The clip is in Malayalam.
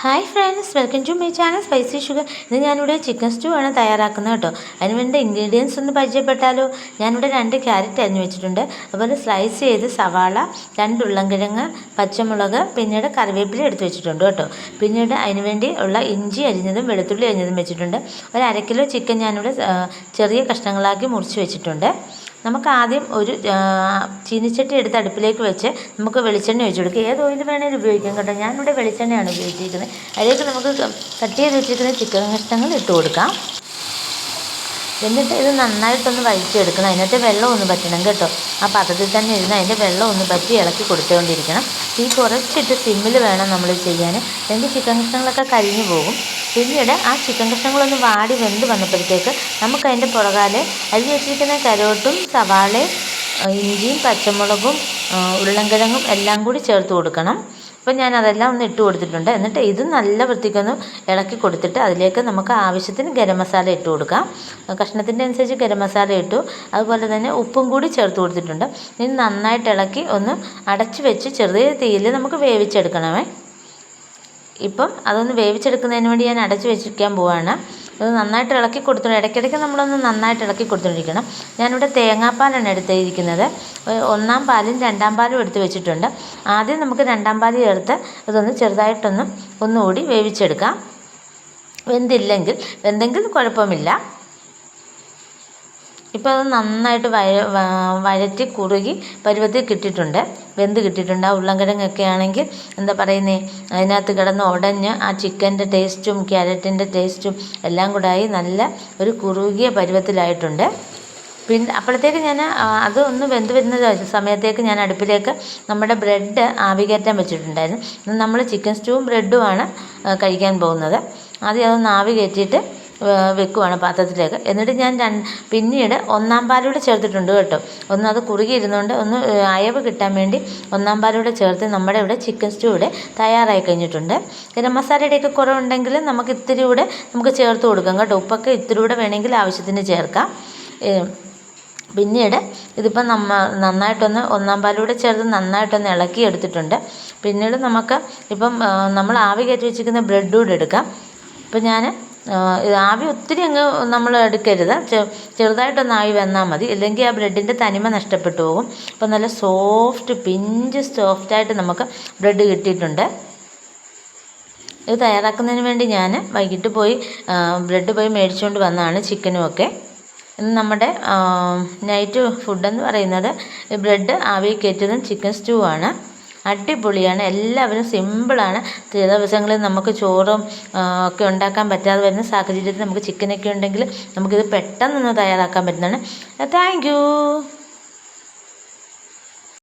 Hi friends, welcome to my channel Spicy Sugar. ഇത് ഞാനിവിടെ ചിക്കൻ സ്റ്റൂ ആണ് തയ്യാറാക്കുന്നത് കേട്ടോ. അതിന് വേണ്ട ഇൻഗ്രീഡിയൻസ് ഒന്ന് പരിചയപ്പെട്ടാലോ. ഞാനിവിടെ 2 ക്യാരറ്റ് അരിഞ്ഞ് വെച്ചിട്ടുണ്ട്. അതുപോലെ സ്ലൈസ് ചെയ്ത് സവാള, 2 ഉരുളൻകിഴങ്ങ്, പച്ചമുളക്, പിന്നീട് കറിവേപ്പില എടുത്ത് വെച്ചിട്ടുണ്ട് കേട്ടോ. പിന്നീട് അതിന് വേണ്ടി ഉള്ള ഇഞ്ചി അരിഞ്ഞതും വെളുത്തുള്ളി അരിഞ്ഞതും വെച്ചിട്ടുണ്ട്. ഒരു 1/2 കിലോ ചിക്കൻ ഞാനിവിടെ ചെറിയ കഷ്ണങ്ങളാക്കി മുറിച്ച് വെച്ചിട്ടുണ്ട്. നമുക്ക് ആദ്യം ഒരു ചീനിച്ചട്ടി എടുത്ത് അടുപ്പിലേക്ക് വെച്ച് നമുക്ക് വെളിച്ചെണ്ണ ഒഴിച്ച് കൊടുക്കുക. ഏത് ഓയിൽ വേണേലും ഉപയോഗിക്കാം കേട്ടോ. ഞാനിവിടെ വെളിച്ചെണ്ണയാണ് ഉപയോഗിച്ചിരിക്കുന്നത്. അതിലേക്ക് നമുക്ക് കട്ട് ചെയ്ത് വെച്ചിരിക്കുന്ന ചിക്കൻ കഷ്ണങ്ങൾ ഇട്ട് കൊടുക്കാം. എന്നിട്ട് ഇത് നന്നായിട്ടൊന്ന് വഴിച്ചെടുക്കണം. അതിനകത്ത് വെള്ളം ഒന്ന് പറ്റണം കേട്ടോ. ആ പാത്രത്തിൽ തന്നെ ഇരുന്ന് അതിൻ്റെ വെള്ളം ഒന്ന് പറ്റി ഇളക്കി കൊടുത്തുകൊണ്ടിരിക്കണം. തീ കുറച്ചിട്ട് സിമ്മിൽ വേണം നമ്മൾ ചെയ്യാൻ, അല്ലെങ്കിൽ ചിക്കൻ കഷ്ണങ്ങളൊക്കെ കരിഞ്ഞു പോകും. പിന്നീട് ആ ചിക്കൻ കഷ്ണങ്ങളൊന്ന് വാടി വെന്ത് വന്നപ്പോഴത്തേക്ക് നമുക്ക് അതിൻ്റെ പുറകാലെ അരിഞ്ഞ് വെച്ചിരിക്കുന്ന കരോട്ടും സവാളയും ഇഞ്ചിയും പച്ചമുളകും ഉരുളൻകിഴങ്ങും എല്ലാം കൂടി ചേർത്ത് കൊടുക്കണം. അപ്പോൾ ഞാൻ അതെല്ലാം ഒന്ന് ഇട്ട് കൊടുത്തിട്ടുണ്ട്. എന്നിട്ട് ഇത് നല്ല വൃത്തിക്കൊന്ന് ഇളക്കി കൊടുത്തിട്ട് അതിലേക്ക് നമുക്ക് ആവശ്യത്തിന് ഗരം മസാല ഇട്ട് കൊടുക്കാം. കഷ്ണത്തിൻ്റെ അനുസരിച്ച് ഗരം മസാല ഇട്ടു. അതുപോലെ തന്നെ ഉപ്പും കൂടി ചേർത്ത് കൊടുത്തിട്ടുണ്ട്. ഇനി നന്നായിട്ട് ഇളക്കി ഒന്ന് അടച്ച് വെച്ച് ചെറിയ തീയിൽ നമുക്ക് വേവിച്ചെടുക്കണമേ. ഇപ്പം അതൊന്ന് വേവിച്ചെടുക്കുന്നതിന് വേണ്ടി ഞാൻ അടച്ച് വെച്ചിരിക്കാൻ പോവാണ്. അത് നന്നായിട്ട് ഇളക്കി കൊടുത്തിട്ടുണ്ട്. ഇടയ്ക്കിടയ്ക്ക് നമ്മളൊന്ന് നന്നായിട്ട് ഇളക്കി കൊടുത്തുകൊണ്ടിരിക്കണം. ഞാനിവിടെ തേങ്ങാപ്പാലാണ് എടുത്തിരിക്കുന്നത്. 1-ാം പാലും 2-ാം പാലും എടുത്ത് വെച്ചിട്ടുണ്ട്. ആദ്യം നമുക്ക് 2-ാം പാൽ ചേർത്ത് അതൊന്ന് ഒന്നുകൂടി വേവിച്ചെടുക്കാം. വെന്തെങ്കിൽ കുഴപ്പമില്ല. ഇപ്പോൾ അത് നന്നായിട്ട് വഴറ്റി കുറുകി പരുവത്തിൽ കിട്ടിയിട്ടുണ്ട്, വെന്ത് കിട്ടിയിട്ടുണ്ട്. ആ ഉരുളൻകിഴങ്ങൊക്കെ ആണെങ്കിൽ എന്താ പറയുന്നത്, അതിനകത്ത് കിടന്ന് ഉടഞ്ഞ് ആ ചിക്കൻ്റെ ടേസ്റ്റും ക്യാരറ്റിൻ്റെ ടേസ്റ്റും എല്ലാം കൂടായി നല്ല ഒരു കുറുകിയ പരുവത്തിലായിട്ടുണ്ട്. പിന്നെ അപ്പോഴത്തേക്ക് ഞാൻ അത് ഒന്ന് വെന്ത് വരുന്ന സമയത്തേക്ക് ഞാൻ അടുപ്പിലേക്ക് നമ്മുടെ ബ്രെഡ് ആവി കയറ്റാൻ വെച്ചിട്ടുണ്ടായിരുന്നു. നമ്മൾ ചിക്കൻ സ്റ്റൂവും ബ്രെഡുമാണ് കഴിക്കാൻ പോകുന്നത്. ആദ്യം അതൊന്ന് ആവി കയറ്റിയിട്ട് വെക്കുവാണ് പാത്രത്തിലേക്ക്. എന്നിട്ട് ഞാൻ പിന്നീട് 1-ാം പാലൂടെ ചേർത്തിട്ടുണ്ട് കേട്ടോ. അത് കുറുകിയിരുന്നുകൊണ്ട് ഒന്ന് അയവ് കിട്ടാൻ വേണ്ടി 1-ാം പാലൂടെ ചേർത്ത് നമ്മുടെ ഇവിടെ ചിക്കൻ സ്റ്റൂ ഇവിടെ തയ്യാറായി കഴിഞ്ഞിട്ടുണ്ട്. ഗരം മസാലയുടെയൊക്കെ കുറവുണ്ടെങ്കിൽ നമുക്ക് ഇത്തിരി കൂടെ നമുക്ക് ചേർത്ത് കൊടുക്കാം കേട്ടോ. ഉപ്പൊക്കെ ഇത്തിരി കൂടെ വേണമെങ്കിൽ ആവശ്യത്തിന് ചേർക്കാം. പിന്നീട് ഇതിപ്പം നന്നായിട്ടൊന്ന് 1-ാം പാലൂടെ ചേർത്ത് നന്നായിട്ടൊന്ന് ഇളക്കി എടുത്തിട്ടുണ്ട്. പിന്നീട് നമുക്ക് ഇപ്പം നമ്മൾ ആവി കയറ്റി വെച്ചിരിക്കുന്ന ബ്രെഡ് കൂടെ എടുക്കാം. ഇപ്പം ഞാൻ ആവി ഒത്തിരി അങ്ങ് നമ്മൾ എടുക്കരുത്, ചെറുതായിട്ടൊന്ന് ആവി വന്നാൽ മതി, ഇല്ലെങ്കിൽ ആ ബ്രെഡിൻ്റെ തനിമ നഷ്ടപ്പെട്ടു പോകും. അപ്പോൾ നല്ല പിഞ്ച് സോഫ്റ്റായിട്ട് നമുക്ക് ബ്രെഡ് കിട്ടിയിട്ടുണ്ട്. ഇത് തയ്യാറാക്കുന്നതിന് വേണ്ടി ഞാൻ വൈകിട്ട് ബ്രെഡ് പോയി മേടിച്ചുകൊണ്ട് വന്നതാണ്, ചിക്കനുമൊക്കെ. ഇന്ന് നമ്മുടെ നൈറ്റ് ഫുഡെന്ന് പറയുന്നത് ബ്രെഡ് ആവി കയറ്റിയതും ചിക്കൻ സ്റ്റൂ ആണ്. അടിപൊളിയാണ്. എല്ലാവരും സിമ്പിളാണ്. ചില ദിവസങ്ങളിൽ നമുക്ക് ചോറും ഒക്കെ ഉണ്ടാക്കാൻ പറ്റാതെ വരുന്ന സാഹചര്യത്തിൽ നമുക്ക് ചിക്കനൊക്കെ ഉണ്ടെങ്കിൽ നമുക്കിത് പെട്ടെന്നൊന്ന് തയ്യാറാക്കാൻ പറ്റുന്നതാണ്. Thank you.